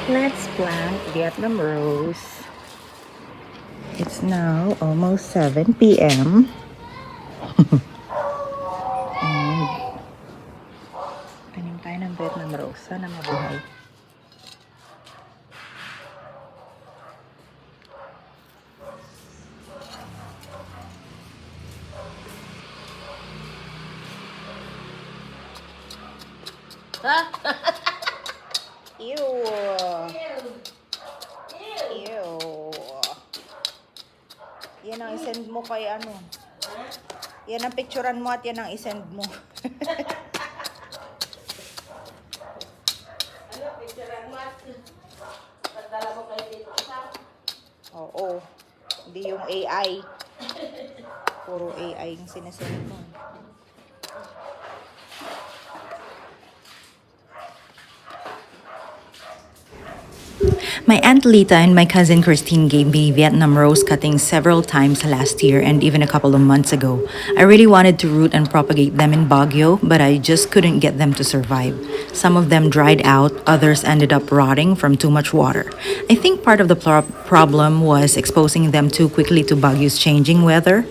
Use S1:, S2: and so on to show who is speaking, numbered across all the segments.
S1: Let's plant Vietnam rose. It's now almost 7 p.m. And tanim tayo ng Vietnam rose. Sana mabuhay. Ew. Ew. Yan ang isend mo kay ano. Yan ang picturean mo at yan ang isend mo.
S2: Ano, picturean mo at pagdala mo kayo dito sa?
S1: Oo. Hindi yung AI. Puro AI yung sinasend mo. My Aunt Lita and my cousin Christine gave me Vietnam rose cuttings several times last year and even a couple of months ago. I really wanted to root and propagate them in Baguio, but I just couldn't get them to survive. Some of them dried out, others ended up rotting from too much water. I think part of the problem was exposing them too quickly to Baguio's changing weather.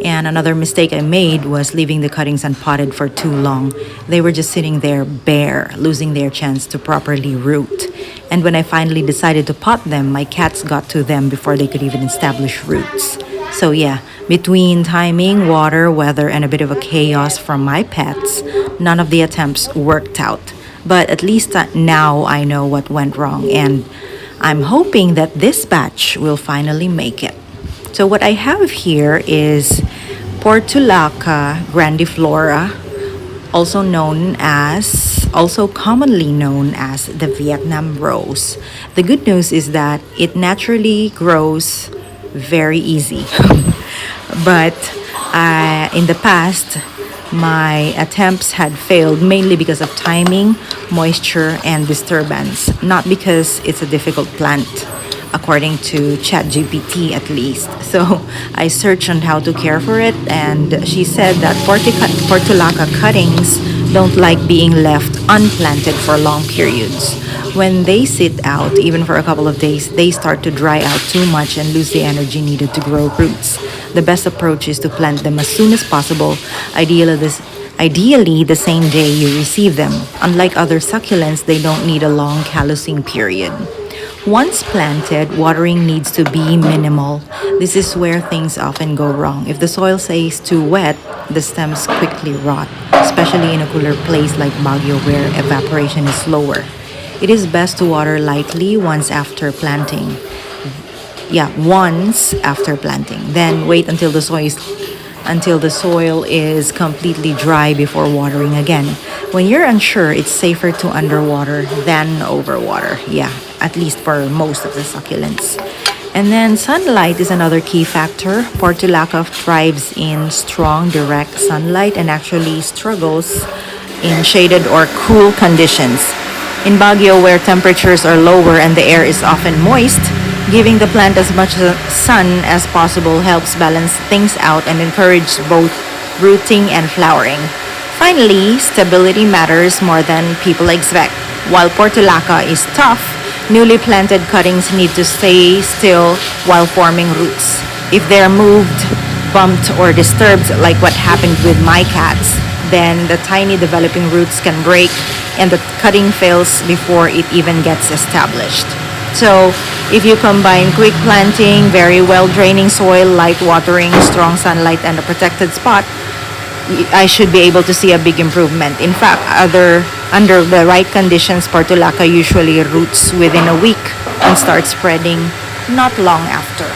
S1: And another mistake I made was leaving the cuttings unpotted for too long. They were just sitting there bare, losing their chance to properly root. And when I finally decided to pot them, my cats got to them before they could even establish roots. So yeah, between timing, water, weather, and a bit of a chaos from my pets, none of the attempts worked out. But at least now I know what went wrong, and I'm hoping that this batch will finally make it. So what I have here is Portulaca grandiflora, also commonly known as the Vietnam rose. The good news is that it naturally grows very easy. But in the past, my attempts had failed mainly because of timing, moisture, and disturbance, not because it's a difficult plant, according to ChatGPT at least. So I searched on how to care for it, and she said that Portulaca cuttings don't like being left unplanted for long periods. When they sit out, even for a couple of days, they start to dry out too much and lose the energy needed to grow roots. The best approach is to plant them as soon as possible, ideally the same day you receive them. Unlike other succulents, they don't need a long callousing period. Once planted, watering needs to be minimal. This is where things often go wrong. If the soil stays too wet, the stems quickly rot, especially in a cooler place like Baguio where evaporation is slower. It is best to water lightly once after planting. Once after planting. Then wait until the soil is completely dry before watering again. When you're unsure, it's safer to underwater than overwater. Yeah, at least for most of the succulents. And then sunlight is another key factor. Portulaca thrives in strong, direct sunlight and actually struggles in shaded or cool conditions. In Baguio, where temperatures are lower and the air is often moist, giving the plant as much sun as possible helps balance things out and encourage both rooting and flowering. Finally, stability matters more than people expect. While Portulaca is tough, newly planted cuttings need to stay still while forming roots. If they're moved, bumped, or disturbed, like what happened with my cats, then the tiny developing roots can break and the cutting fails before it even gets established. So, if you combine quick planting, very well draining soil, light watering, strong sunlight, and a protected spot, I should be able to see a big improvement. In fact, under the right conditions, Portulaca usually roots within a week and starts spreading not long after.